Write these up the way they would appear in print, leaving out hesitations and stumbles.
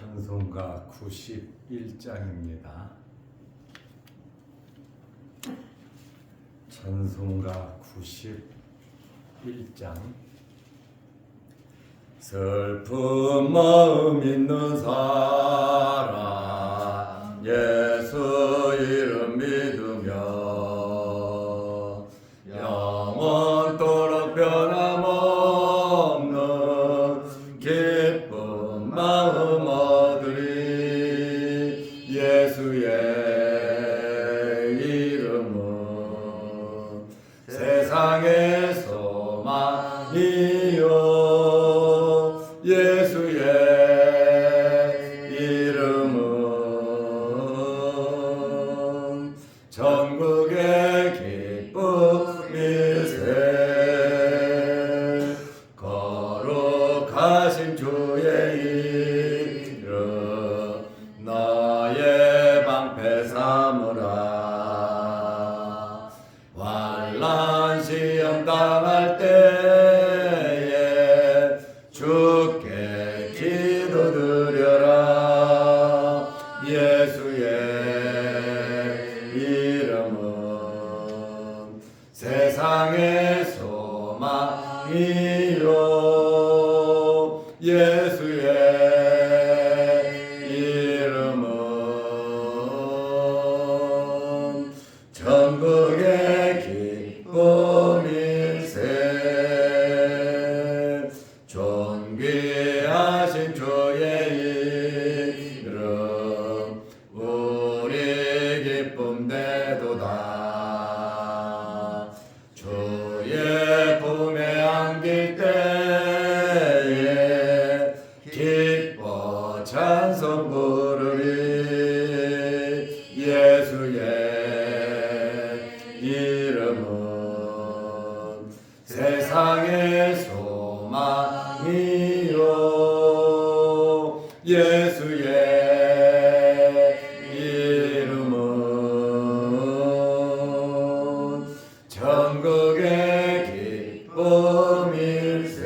찬송가 91장입니다. 찬송가 91장. 슬픈 마음 있는 사람 예수 이름 믿으며 영원토록 변함없는 기쁜 마음 얻으리. 예수의 이름은 세상의 소망이요, 예수의 이름은 전국의 기쁨일세. 거룩하신 주의 이름 너의 방패 삼으라. 환난 시험 당할 때에 주께 기도드려라. 예수의 이름은 세상의 소망이요, 예수의 이름은 전국의 기쁨일세. 존귀하신 주의 이름 우리 기쁨 되도다. 주의 품에 안길 때에 기뻐 찬송 부르리. 예수의 이름은 세상의 소망이요, 예수의 이름은 전국의 기쁨일세.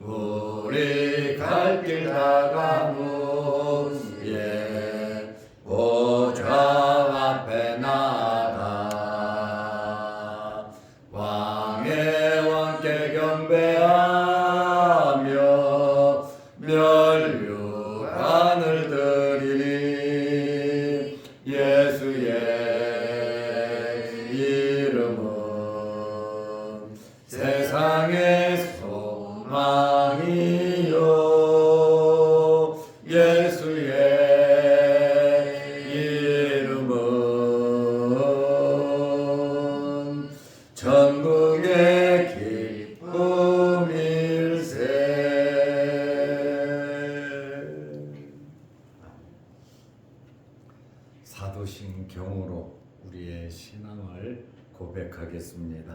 우리 갈 길 다가무 예 보좌 앞에 나가 왕의 왕께 경배하며 멸류관을 드리리. 예수의 이름은 세상의 소망이요, 예수의 이름은 전국의 기쁨일세. 사도신경으로 우리의 신앙을 고백하겠습니다.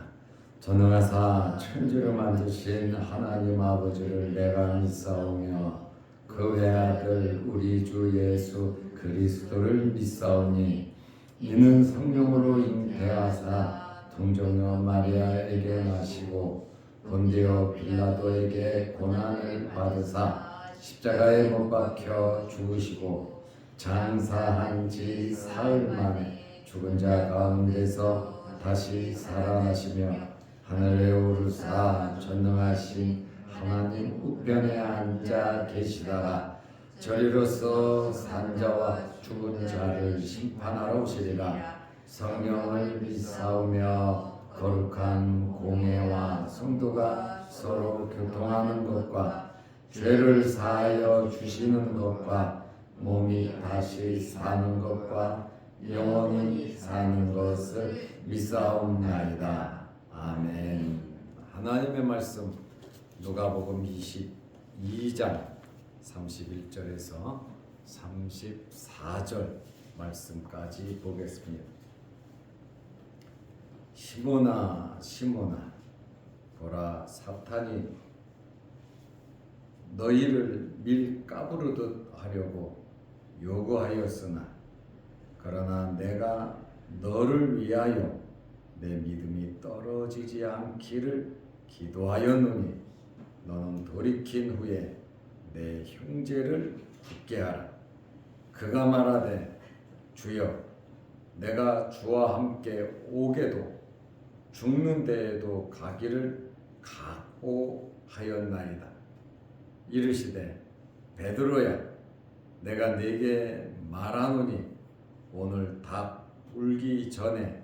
전능하사 천지를 만드신 하나님 아버지를 내가 믿사오며 그 외아들 우리 주 예수 그리스도를 믿사오니 이는 성령으로 잉태하사 동정녀 마리아에게 나시고 본디오 빌라도에게 고난을 받으사 십자가에 못 박혀 죽으시고 장사한 지 사흘 만에 죽은 자 가운데서 다시 살아나시며 하늘에 오르사 전능하신 하나님 우편에 앉아 계시다가 저리로서 산자와 죽은 자를 심판하러 오시리라. 성령을 믿사오며 거룩한 공회와 성도가 서로 교통하는 것과 죄를 사하여 주시는 것과 몸이 다시 사는 것과 영원히 사는 것을 믿사옵나이다. 아멘. 하나님의 말씀 누가복음 22장 31절에서 34절 말씀까지 보겠습니다. 시몬아 시몬아 보라 사탄이 너희를 밀 까부르듯 하려고 요구하였으나 그러나 내가 너를 위하여 내 믿음이 떨어지지 않기를 기도하였노니 너는 돌이킨 후에 내 형제를 굳게 하라. 그가 말하되 주여 내가 주와 함께 오게도 죽는 데에도 가기를 각오하였나이다. 이르시되 베드로야 내가 네게 말하노니 오늘 닭 울기 전에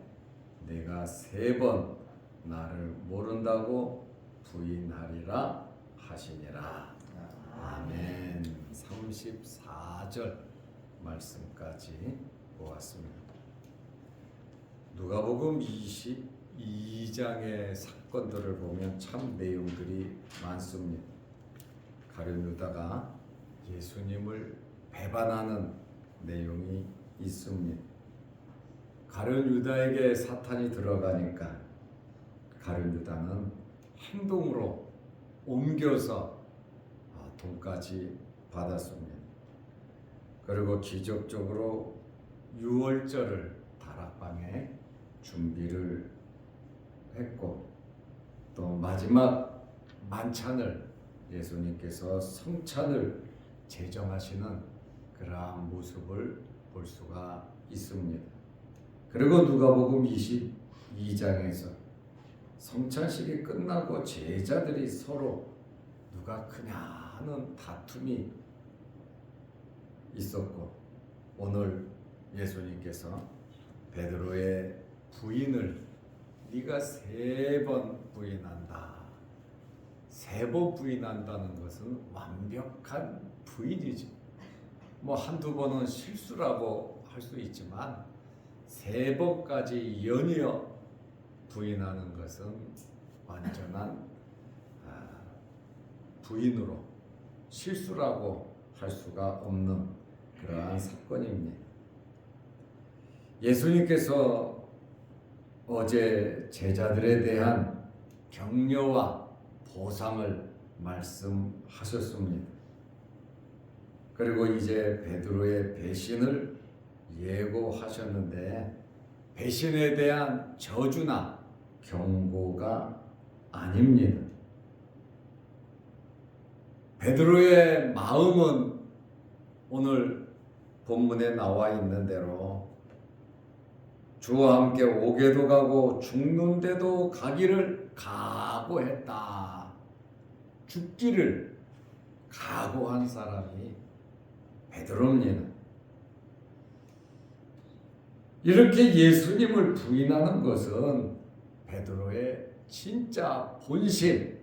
내가 3번 나를 모른다고 부인하리라 하시니라. 아멘. 34절 말씀까지 보았습니다. 누가복음 22장의 사건들을 보면 참 내용들이 많습니다. 가룟 유다가 예수님을 배반하는 내용이 있습니다. 가룟 유다에게 사탄이 들어가니까 가룟 유다는 행동으로 옮겨서 돈까지 받았습니다. 그리고 기적적으로 유월절을 다락방에 준비를 했고 또 마지막 만찬을 예수님께서 성찬을 제정하시는 그러한 모습을 볼 수가 있습니다. 그리고 누가복음 22장에서 성찬식이 끝나고 제자들이 서로 누가 크냐 하는 다툼이 있었고 오늘 예수님께서 베드로의 부인을 네가 3번 부인한다. 3번 부인한다는 것은 완벽한 부인이죠. 뭐 한두 번은 실수라고 할 수 있지만 3번까지 연이어 부인하는 것은 완전한 부인으로 실수라고 할 수가 없는 그러한 사건입니다. 예수님께서 어제 제자들에 대한 격려와 보상을 말씀하셨습니다. 그리고 이제 베드로의 배신을 예고하셨는데 배신에 대한 저주나 경고가 아닙니다. 베드로의 마음은 오늘 본문에 나와 있는 대로 주와 함께 오게도 가고 죽는데도 가기를 각오했다. 죽기를 각오한 사람이 베드로입니다. 이렇게 예수님을 부인하는 것은 베드로의 진짜 본심,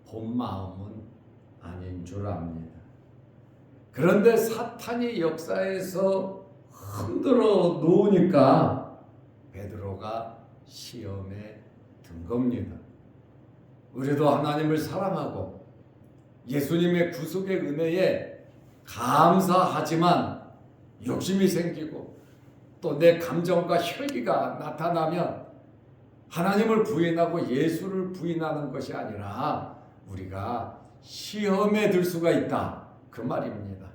본 마음은 아닌 줄 압니다. 그런데 사탄이 역사에서 흔들어 놓으니까 베드로가 시험에 든 겁니다. 우리도 하나님을 사랑하고 예수님의 구속의 은혜에 감사하지만 욕심이 생기고 또 내 감정과 혈기가 나타나면 하나님을 부인하고 예수를 부인하는 것이 아니라 우리가 시험에 들 수가 있다. 그 말입니다.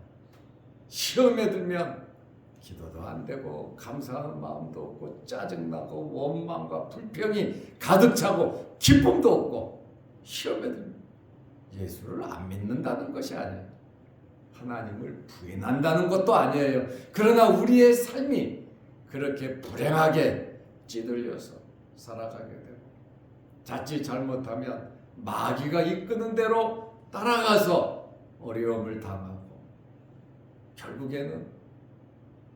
시험에 들면 기도도 안 되고 감사하는 마음도 없고 짜증나고 원망과 불평이 가득 차고 기쁨도 없고 시험에 들면 예수를 안 믿는다는 것이 아니에요. 하나님을 부인한다는 것도 아니에요. 그러나 우리의 삶이 그렇게 불행하게 찌들려서 살아가게 되고 자칫 잘못하면 마귀가 이끄는 대로 따라가서 어려움을 당하고 결국에는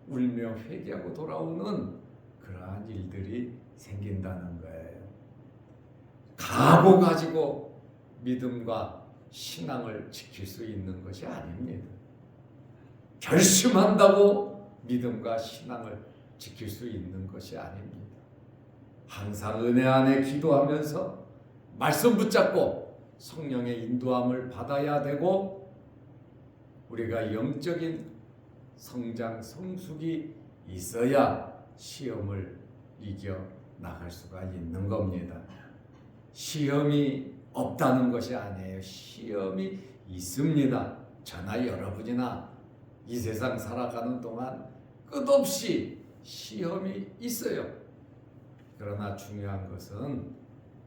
울며 회개하고 돌아오는 그러한 일들이 생긴다는 거예요. 각오 가지고 믿음과 신앙을 지킬 수 있는 것이 아닙니다. 결심한다고 믿음과 신앙을 지킬 수 있는 것이 아닙니다. 항상 은혜 안에 기도하면서 말씀 붙잡고 성령의 인도함을 받아야 되고 우리가 영적인 성장, 성숙이 있어야 시험을 이겨 나갈 수가 있는 겁니다. 시험이 없다는 것이 아니에요. 시험이 있습니다. 저나 여러분이나 이 세상 살아가는 동안 끝없이 시험이 있어요. 그러나 중요한 것은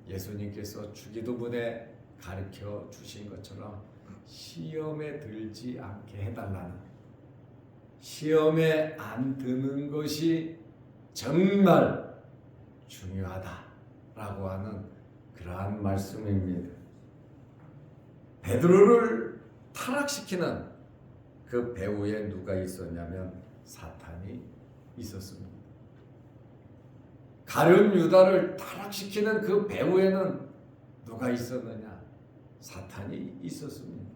예수님께서 주기도문에 가르쳐 주신 것처럼 시험에 들지 않게 해달라는, 시험에 안 드는 것이 정말 중요하다라고 하는 그러한 말씀입니다. 베드로를 타락시키는 그 배후에 누가 있었냐면 사탄이 있었습니다. 가룟 유다를 타락시키는 그 배후에는 누가 있었느냐? 사탄이 있었습니다.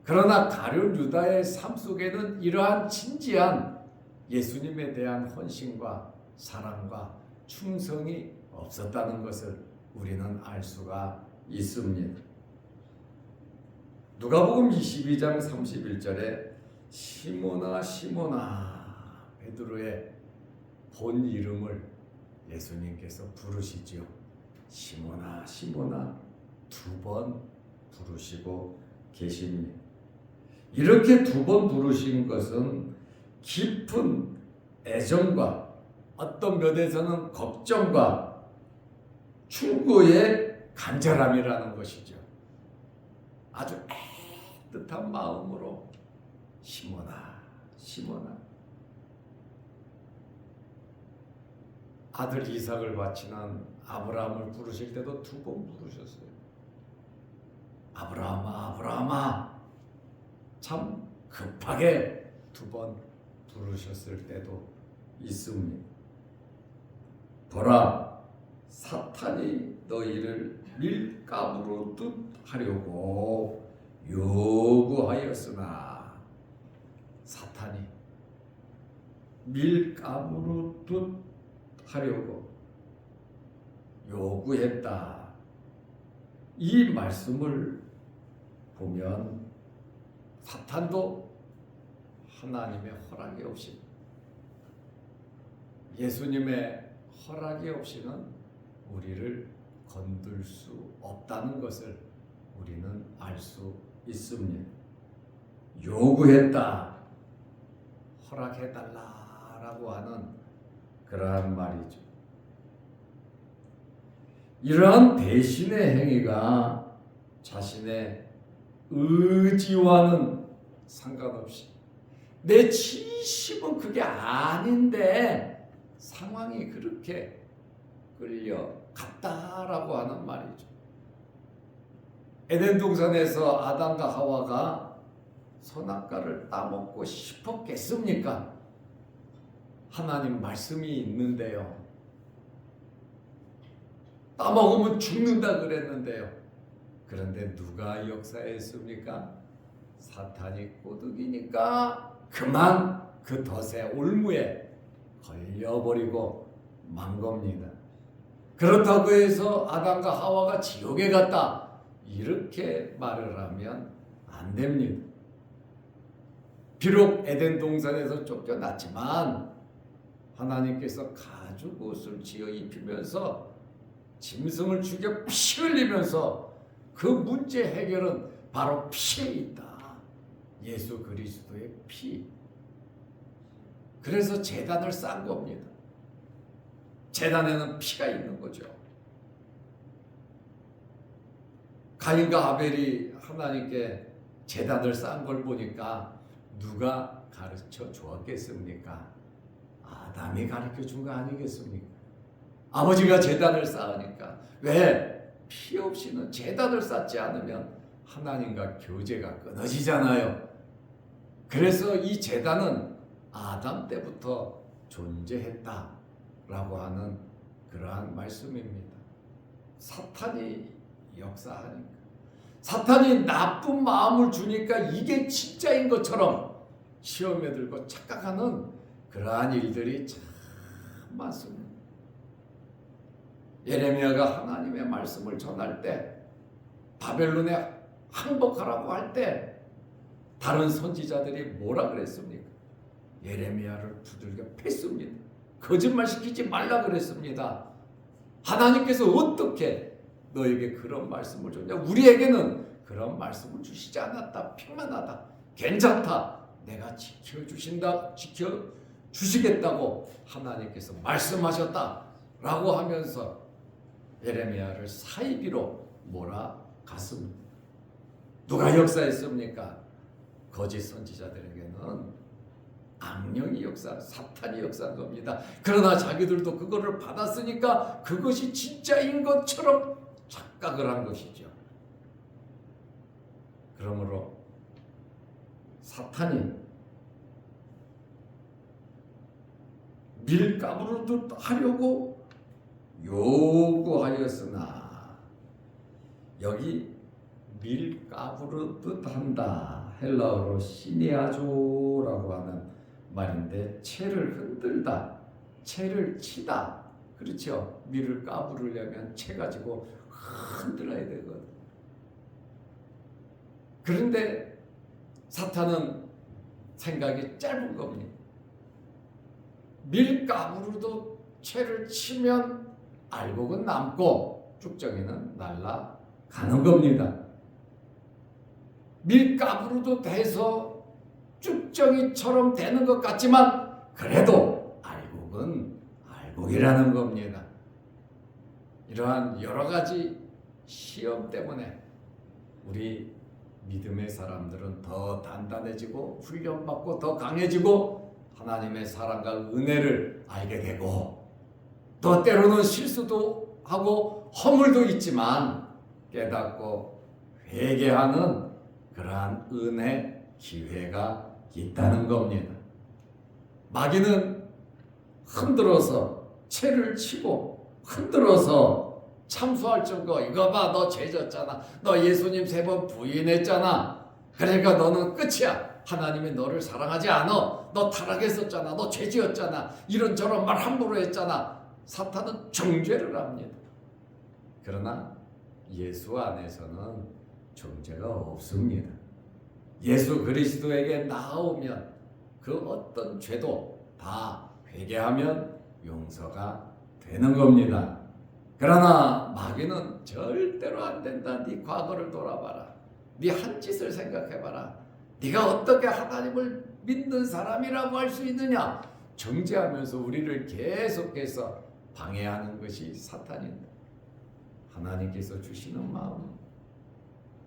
그러나 가룟 유다의 삶 속에는 이러한 진지한 예수님에 대한 헌신과 사랑과 충성이 없었다는 것을 우리는 알 수가 있습니다. 누가복음 22장 31절에 시몬아 시몬아, 베드로의 본 이름을 예수님께서 부르시지요. 시몬아 시몬아 두 번 부르시고 계십니다. 이렇게 두 번 부르신 것은 깊은 애정과 어떤 면에서는 걱정과 충고의 간절함이라는 것이죠. 아주 애틋한 마음으로 시몬아 시몬아. 아들 이삭을 바치는 아브라함을 부르실 때도 두 번 부르셨어요. 아브라함아 아브라함아. 참 급하게 두 번 부르셨을 때도 있습니다. 보라, 사탄이 너희를 밀가부르듯 하려고 요구하였으나, 사탄이 밀가부르듯 하려고 요구했다. 이 말씀을 보면 사탄도 하나님의 허락이 없이, 예수님의 허락이 없이는 우리를 건들 수 없다는 것을 우리는 알 수 있습니다. 요구했다, 허락해달라라고 하는 그러한 말이죠. 이러한 대신의 행위가 자신의 의지와는 상관없이, 내 진심은 그게 아닌데 상황이 그렇게 끌려갔다라고 하는 말이죠. 에덴 동산에서 아담과 하와가 선악과를 따먹고 싶었겠습니까? 하나님 말씀이 있는데요. 따먹으면 죽는다 그랬는데요. 그런데 누가 역사했습니까? 사탄이 꼬드기니까 그만 그 덫에 올무에 걸려버리고 만 겁니다. 그렇다고 해서 아담과 하와가 지옥에 갔다, 이렇게 말을 하면 안 됩니다. 비록 에덴 동산에서 쫓겨났지만 하나님께서 가죽 옷을 지어 입히면서 짐승을 죽여 피 흘리면서 그 문제 해결은 바로 피에 있다. 예수 그리스도의 피. 그래서 제단을 쌓은 겁니다. 제단에는 피가 있는 거죠. 가인과 아벨이 하나님께 제단을 쌓은 걸 보니까 누가 가르쳐 주었겠습니까? 아담이 가르쳐 준 거 아니겠습니까? 아버지가 제단을 쌓으니까, 왜? 피 없이는 제단을 쌓지 않으면 하나님과 교제가 끊어지잖아요. 그래서 이 제단은 아담 때부터 존재했다라고 하는 그러한 말씀입니다. 사탄이 역사하니까, 사탄이 나쁜 마음을 주니까 이게 진짜인 것처럼 시험에 들고 착각하는 그러한 일들이 참 많습니다. 예레미야가 하나님의 말씀을 전할 때, 바벨론에 항복하라고 할 때 다른 선지자들이 뭐라 그랬습니까? 예레미야를 두들겨 팼습니다. 거짓말시키지 말라 그랬습니다. 하나님께서 어떻게 너에게 그런 말씀을 줬냐? 우리에게는 그런 말씀을 주시지 않았다. 평안하다. 괜찮다. 내가 지켜주시겠다고 하나님께서 말씀하셨다라고 하면서 예레미야를 사이비로 몰아갔습니다. 누가 역사했습니까? 거짓 선지자들에게는 악령이 사탄이 역사한 겁니다. 그러나 자기들도 그거를 받았으니까 그것이 진짜인 것처럼 착각을 한 것이죠. 그러므로 사탄이 밀가부르듯 하려고 요구하였으나, 여기 밀가부르듯 한다, 헬라어로 시네아조라고 하는 말인데, 채를 흔들다, 채를 치다, 그렇죠? 밀을 까부르려면 채 가지고 흔들어야 되거든. 그런데 사탄은 생각이 짧은 겁니다. 밀가부르도 채를 치면 알곡은 남고 쭉정이는 날아가는 겁니다. 밀가부르도 돼서 쭉정이처럼 되는 것 같지만 그래도 알곡은 알곡이라는 겁니다. 이러한 여러 가지 시험 때문에 우리 믿음의 사람들은 더 단단해지고 훈련받고 더 강해지고 하나님의 사랑과 은혜를 알게 되고, 또 때로는 실수도 하고 허물도 있지만 깨닫고 회개하는 그러한 은혜 기회가 있다는 겁니다. 마귀는 흔들어서 채를 치고 흔들어서 참소할 정도, 이거 봐, 너 죄졌잖아, 너 예수님 3번 부인했잖아, 그러니까 너는 끝이야, 하나님이 너를 사랑하지 않아, 너 타락했었잖아, 너 죄지었잖아, 이런저런 말 함부로 했잖아. 사탄은 정죄를 합니다. 그러나 예수 안에서는 정죄가 없습니다. 예수 그리스도에게 나아오면 그 어떤 죄도 다 회개하면 용서가 되는 겁니다. 그러나 마귀는 절대로 안 된다. 네 과거를 돌아봐라. 네 한 짓을 생각해봐라. 네가 어떻게 하나님을 믿는 사람이라고 할 수 있느냐. 정죄하면서 우리를 계속해서 방해하는 것이 사탄입니다. 하나님께서 주시는 마음,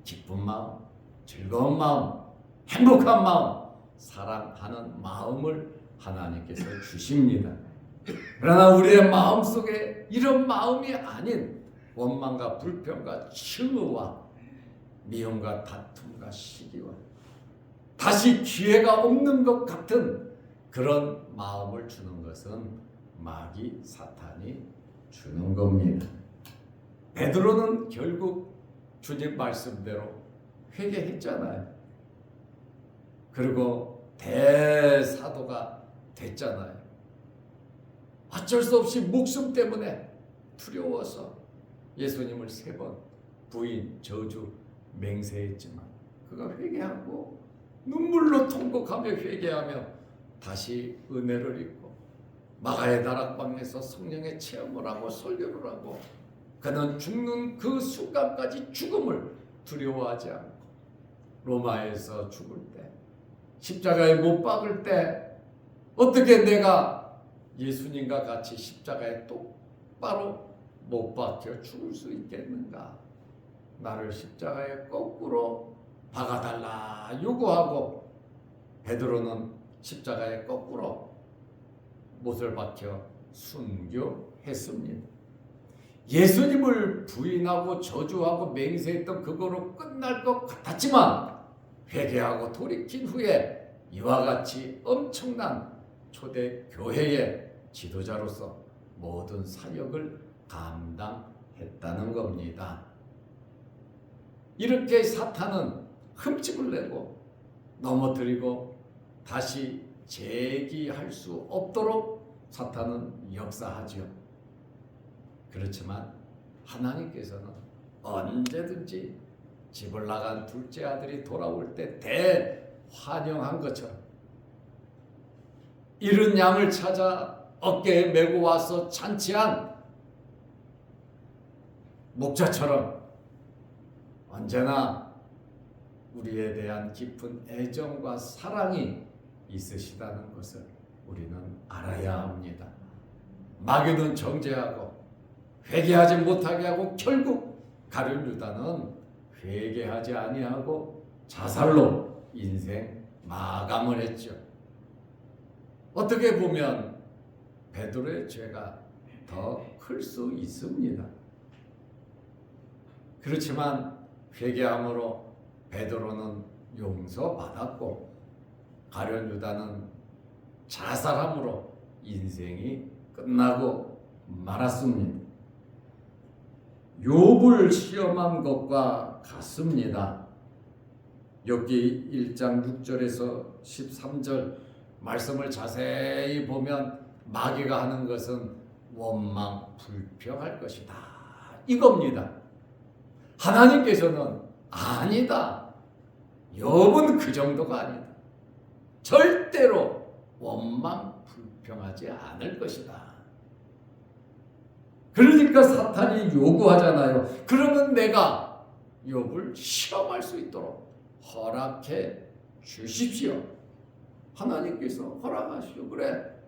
기쁜 마음, 즐거운 마음, 행복한 마음, 사랑하는 마음을 하나님께서 주십니다. 그러나 우리의 마음속에 이런 마음이 아닌 원망과 불평과 증오와 미움과 다툼과 시기와 다시 기회가 없는 것 같은 그런 마음을 주는 것은 마귀 사탄이 주는 겁니다. 베드로는 결국 주님 말씀대로 회개했잖아요. 그리고 대사도가 됐잖아요. 어쩔 수 없이 목숨 때문에 두려워서 예수님을 3번 부인, 저주, 맹세했지만 그가 회개하고 눈물로 통곡하며 회개하며 다시 은혜를 입고 마가의 다락방에서 성령의 체험을 하고 설교를 하고 그는 죽는 그 순간까지 죽음을 두려워하지 않고 로마에서 죽을 때, 십자가에 못 박을 때 어떻게 내가 예수님과 같이 십자가에 똑바로 못 박혀 죽을 수 있겠는가? 나를 십자가에 거꾸로 박아달라 요구하고 베드로는 십자가에 거꾸로 못을 박혀 순교했습니다. 예수님을 부인하고 저주하고 맹세했던 그거로 끝날 것 같았지만 회개하고 돌이킨 후에 이와 같이 엄청난 초대 교회의 지도자로서 모든 사역을 감당했다는 겁니다. 이렇게 사탄은 흠집을 내고 넘어뜨리고 다시 재기할 수 없도록 사탄은 역사하죠. 그렇지만 하나님께서는 언제든지 집을 나간 둘째 아들이 돌아올 때 대환영한 것처럼 잃은 양을 찾아 어깨에 메고 와서 잔치한 목자처럼 언제나 우리에 대한 깊은 애정과 사랑이 있으시다는 것을 우리는 알아야 합니다. 마귀는 정죄하고 회개하지 못하게 하고 결국 가룟 유다는 회개하지 아니하고 자살로 인생 마감을 했죠. 어떻게 보면 베드로의 죄가 더 클 수 있습니다. 그렇지만 회개함으로 베드로는 용서받았고 가룟 유다는 자살함으로 인생이 끝나고 말았습니다. 욥을 시험한 것과 같습니다. 욥기 1장 6절에서 13절 말씀을 자세히 보면 마귀가 하는 것은 원망 불평할 것이다 이겁니다. 하나님께서는 아니다. 욥은 그 정도가 아니다. 절대로 원망 불평하지 않을 것이다. 그러니까 사탄이 요구하잖아요. 그러면 내가 욥을 시험할 수 있도록 허락해 주십시오. 하나님께서 허락하시오. 그래.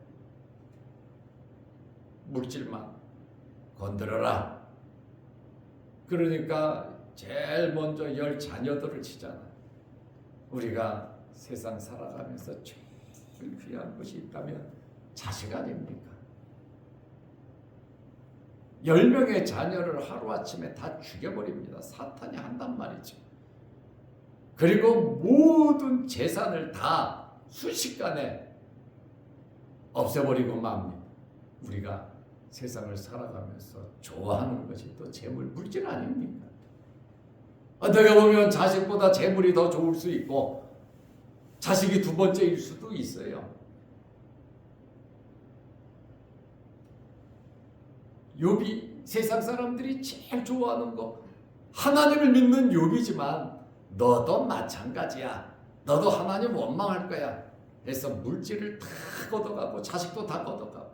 물질만 건드려라. 그러니까 제일 먼저 10 자녀들을 치잖아. 우리가 세상 살아가면서 제일 귀한 것이 있다면 자식 아닙니까? 10명의 자녀를 하루아침에 다 죽여버립니다. 사탄이 한단 말이죠. 그리고 모든 재산을 다 순식간에 없애버리고 맙니다. 우리가 세상을 살아가면서 좋아하는 것이 또 재물, 물질 아닙니까? 어떻게 보면 자식보다 재물이 더 좋을 수 있고 자식이 두 번째일 수도 있어요. 욥이 세상 사람들이 제일 좋아하는 거 하나님을 믿는 욥이지만 너도 마찬가지야. 너도 하나님 원망할 거야. 해서 물질을 다 걷어가고 자식도 다 걷어가고.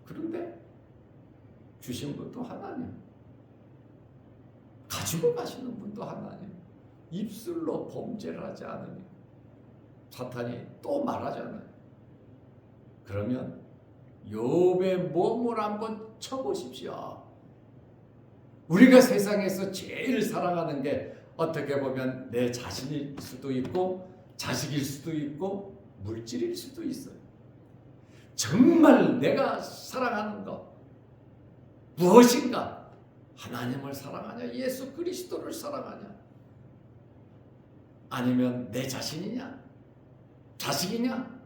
그런데 주신 분도 하나님, 가지고 가시는 분도 하나님. 입술로 범죄를 하지 않으니 사탄이 또 말하잖아요. 그러면 욥의 몸을 한번 쳐보십시오. 우리가 세상에서 제일 사랑하는 게 어떻게 보면 내 자신일 수도 있고 자식일 수도 있고 물질일 수도 있어요. 정말 내가 사랑하는 것 무엇인가? 하나님을 사랑하냐? 예수 그리스도를 사랑하냐? 아니면 내 자신이냐? 자식이냐?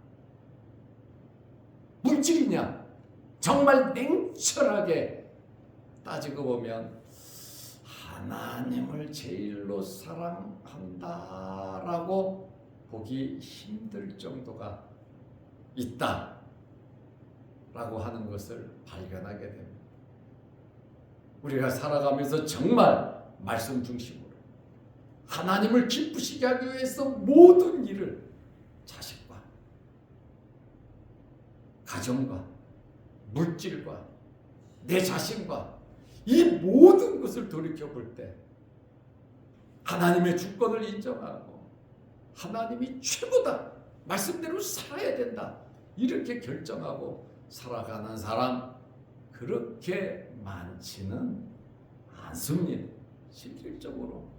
물질이냐? 정말 냉철하게 따지고 보면 하나님을 제일로 사랑한다라고 보기 힘들 정도가 있다라고 하는 것을 발견하게 됩니다. 우리가 살아가면서 정말 말씀 중심으로 하나님을 기쁘시게 하기 위해서 모든 일을 자식과 가정과 물질과 내 자신과 이 모든 것을 돌이켜볼 때 하나님의 주권을 인정하고 하나님이 최고다. 말씀대로 살아야 된다. 이렇게 결정하고 살아가는 사람 그렇게 많지는 않습니다. 실질적으로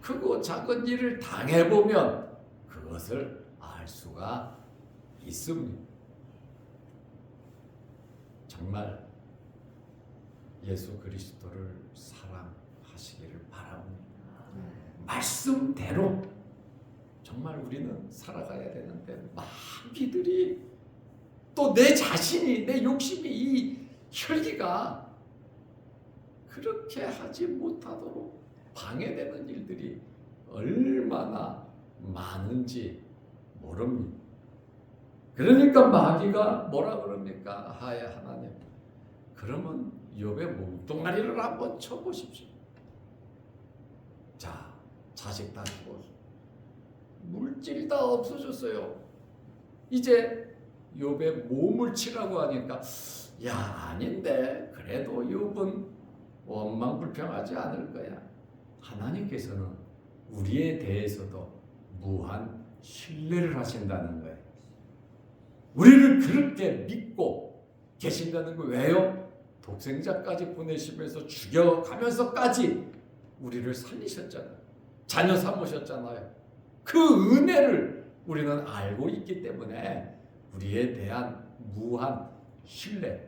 크고 작은 일을 당해보면 그것을 알 수가 있습니다. 정말 예수 그리스도를 사랑하시기를 바랍니다. 말씀대로 정말 우리는 살아가야 되는데 마귀들이 또 내 자신이 내 욕심이 이 혈기가 그렇게 하지 못하도록 방해되는 일들이 얼마나 많은지 모릅니다. 그러니까 마귀가 뭐라 그럽니까? 하야 하나님, 그러면 욥의 몸뚱아리를 한번 쳐보십시오. 자, 자식 다 죽었어. 물질 다 없어졌어요. 이제 욥의 몸을 치라고 하니까 야, 아닌데 그래도 욥은 원망불평하지 않을 거야. 하나님께서는 우리에 대해서도 무한 신뢰를 하신다는 거예요. 우리를 그렇게 믿고 계신다는 거 왜요? 독생자까지 보내시면서 죽여가면서까지 우리를 살리셨잖아요. 자녀 삼으셨잖아요. 그 은혜를 우리는 알고 있기 때문에 우리에 대한 무한 신뢰.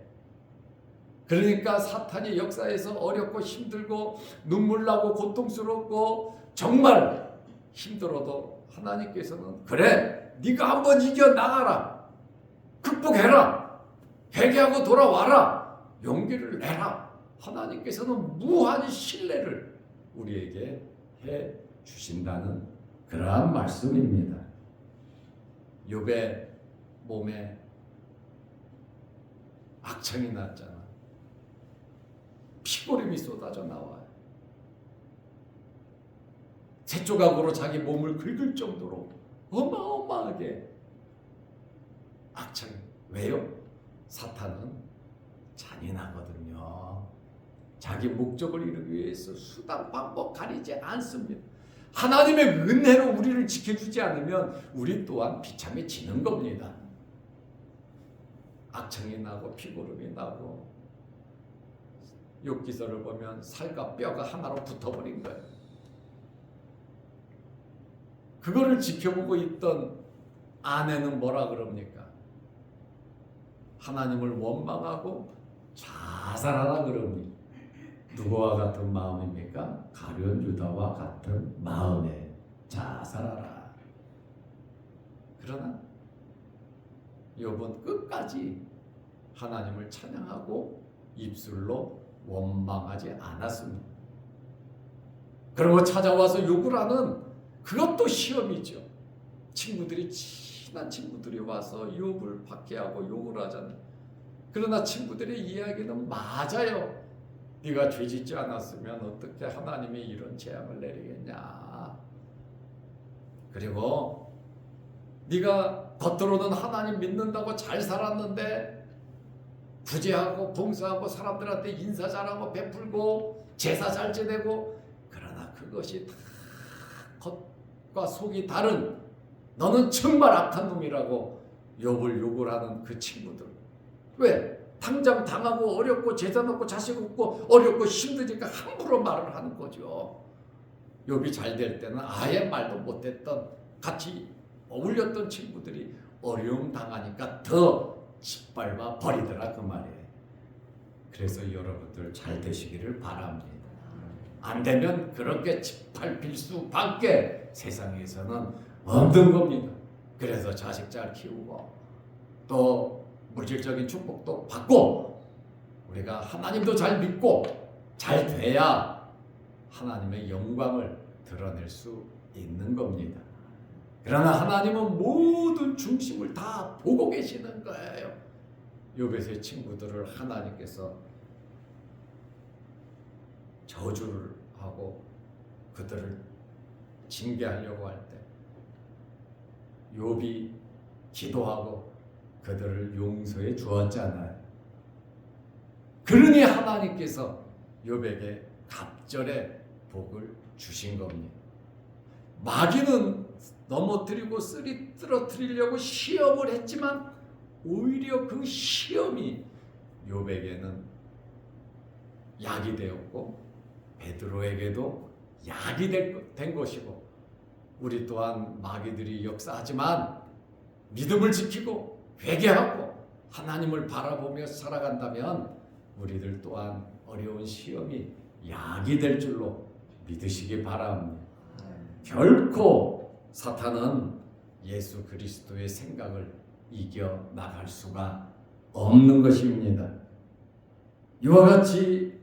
그러니까 사탄이 역사에서 어렵고 힘들고 눈물 나고 고통스럽고 정말 힘들어도 하나님께서는 그래, 네가 한번 이겨나가라, 극복해라, 회개하고 돌아와라, 용기를 내라. 하나님께서는 무한 신뢰를 우리에게 해 주신다는 그러한 말씀입니다. 욥의 몸에 악청이 났잖아. 피고름이 쏟아져 나와요. 새조각으로 자기 몸을 긁을 정도로 어마어마하게 악청이. 왜요? 사탄은 잔인하거든요. 자기 목적을 이루기 위해서 수단 방법 가리지 않습니다. 하나님의 은혜로 우리를 지켜주지 않으면 우리 또한 비참해 지는 겁니다. 악청이 나고 피고름이 나고 욥기서를 보면 살과 뼈가 하나로 붙어버린 거예요. 그거를 지켜보고 있던 아내는 뭐라 그럽니까? 하나님을 원망하고 자살하라 그럽니다. 누구와 같은 마음입니까? 가룟 유다와 같은 마음에 자살하라. 그러나 욥은 끝까지 하나님을 찬양하고 입술로 원망하지 않았습니다. 그리고 찾아와서 욕을 하는 그것도 시험이죠. 친한 친구들이 와서 욥을 박해하고 욕을 하잖아요. 그러나 친구들의 이야기는 맞아요. 네가 죄짓지 않았으면 어떻게 하나님이 이런 재앙을 내리겠냐. 그리고 네가 겉으로는 하나님 믿는다고 잘 살았는데 구제하고 봉사하고 사람들한테 인사 잘하고 베풀고 제사 잘 지내고, 그러나 그것이 다 겉과 속이 다른 너는 정말 악한 놈이라고 욥을 욕을 하는 그 친구들. 왜? 당장 당하고 어렵고 재산 없고 자식 없고 어렵고 힘드니까 함부로 말을 하는 거죠. 욥이 잘 될 때는 아예 말도 못했던 같이 어울렸던 친구들이 어려움 당하니까 더 짓밟아 버리더라 그 말이에요. 그래서 여러분들 잘 되시기를 바랍니다. 안 되면 그렇게 짓밟힐 수밖에 세상에서는 없는 겁니다. 그래서 자식 잘 키우고 또 물질적인 축복도 받고 우리가 하나님도 잘 믿고 잘 돼야 하나님의 영광을 드러낼 수 있는 겁니다. 그러나 하나님은 모든 중심을 다 보고 계시는 거예요. 욥의 친구들을 하나님께서 저주를 하고 그들을 징계하려고 할 때 욥이 기도하고 그들을 용서해 주었잖아요. 그러니 하나님께서 욥에게 갑절의 복을 주신 겁니다. 마귀는 넘어뜨리고 쓰러뜨리려고 시험을 했지만 오히려 그 시험이 욥에게는 약이 되었고 베드로에게도 약이 된 것이고, 우리 또한 마귀들이 역사하지만 믿음을 지키고 회개하고 하나님을 바라보며 살아간다면 우리들 또한 어려운 시험이 약이 될 줄로 믿으시기 바랍니다. 결코 사탄은 예수 그리스도의 생각을 이겨 나갈 수가 없는 것입니다. 이와 같이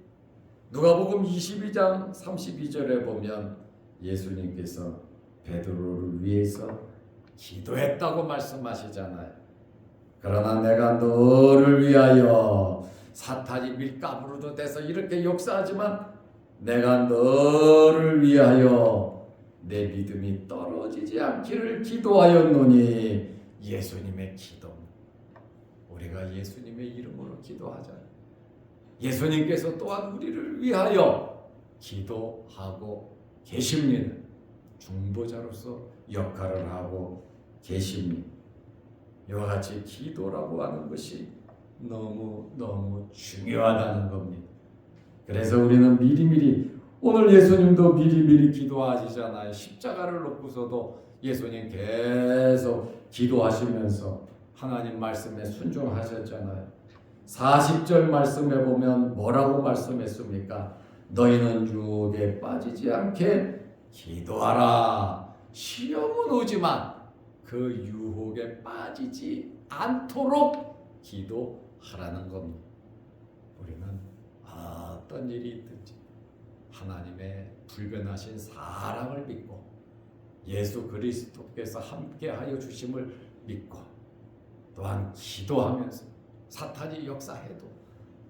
누가복음 22장 32절에 보면 예수님께서 베드로를 위해서 기도했다고 말씀하시잖아요. 그러나 내가 너를 위하여, 사탄이 밀가부르도 돼서 이렇게 역사하지만 내가 너를 위하여 내 믿음이 떨어지지 않기를 기도하였노니. 예수님의 기도. 우리가 예수님의 이름으로 기도하잖아요. 예수님께서 또한 우리를 위하여 기도하고 계십니다. 중보자로서 역할을 하고 계십니다. 이와 같이 기도라고 하는 것이 너무 중요하다는 겁니다. 그래서 우리는 미리미리 오늘 예수님도 미리미리 기도하시잖아요. 십자가를 놓고서도 예수님 계속 기도하시면서 하나님 말씀에 순종하셨잖아요. 40절 말씀에 보면 뭐라고 말씀했습니까? 너희는 유혹에 빠지지 않게 기도하라. 시험은 오지만 그 유혹에 빠지지 않도록 기도하라는 겁니다. 우리는 어떤 일이 있든지 하나님의 불변하신 사랑을 믿고 예수 그리스도께서 함께하여 주심을 믿고 또한 기도하면서 사탄이 역사해도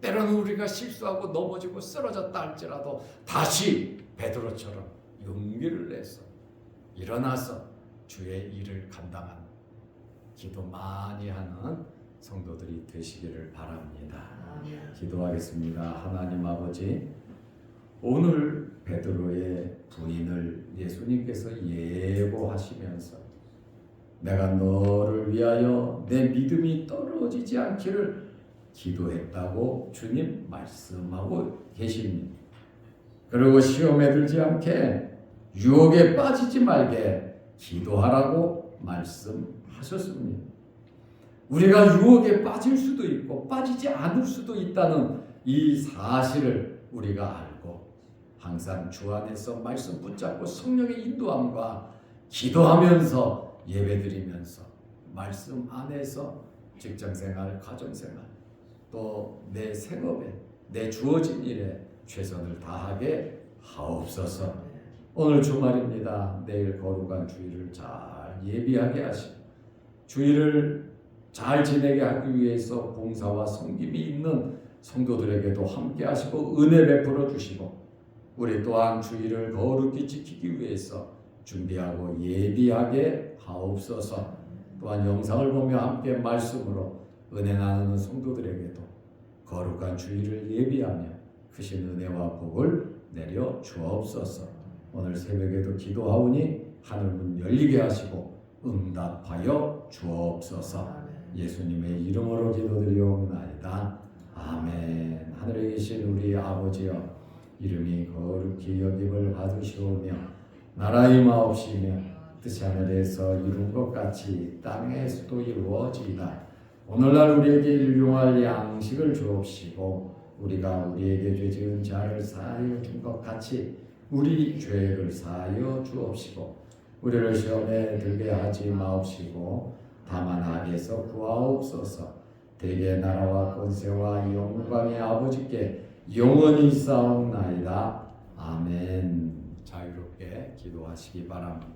때로는 우리가 실수하고 넘어지고 쓰러졌다 할지라도 다시 베드로처럼 용기를 내서 일어나서 주의 일을 감당하는 기도 많이 하는 성도들이 되시기를 바랍니다. 기도하겠습니다. 하나님 아버지, 오늘 베드로의 부인을 예수님께서 예고하시면서 내가 너를 위하여 내 믿음이 떨어지지 않기를 기도했다고 주님 말씀하고 계십니다. 그리고 시험에 들지 않게 유혹에 빠지지 말게 기도하라고 말씀하셨습니다. 우리가 유혹에 빠질 수도 있고 빠지지 않을 수도 있다는 이 사실을 우리가 알고 항상 주 안에서 말씀 붙잡고 성령의 인도함과 기도하면서 예배드리면서 말씀 안에서 직장생활, 가정생활 또 내 생업에 내 주어진 일에 최선을 다하게 하옵소서. 오늘 주말입니다. 내일 거룩한 주일을 잘 예비하게 하시고 주일을 잘 지내게 하기 위해서 봉사와 섬김이 있는 성도들에게도 함께 하시고 은혜 베풀어 주시고 우리 또한 주일을 거룩히 지키기 위해서 준비하고 예비하게 하옵소서. 또한 영상을 보며 함께 말씀으로 은혜 나누는 성도들에게도 거룩한 주일을 예비하며 크신 은혜와 복을 내려 주옵소서. 오늘 새벽에도 기도하오니 하늘문 열리게 하시고 응답하여 주옵소서. 예수님의 이름으로 기도드리옵나이다. 아멘. 하늘에 계신 우리 아버지여, 이름이 거룩히 여김을 받으시오며 나라의 마옵시며 뜻이 하늘에서 이룬 것 같이 땅에서도 이루어지이다. 오늘날 우리에게 일용할 양식을 주옵시고 우리가 우리에게 죄 지은 자를 사하여 준 것 같이 우리 죄를 사하여 주옵시고 우리를 시험에 들게 하지 마옵시고 다만 악에서 구하옵소서. 대개 나라와 권세와 영광이 아버지께 영원히 있사옵나이다. 아멘. 자유롭게 기도하시기 바랍니다.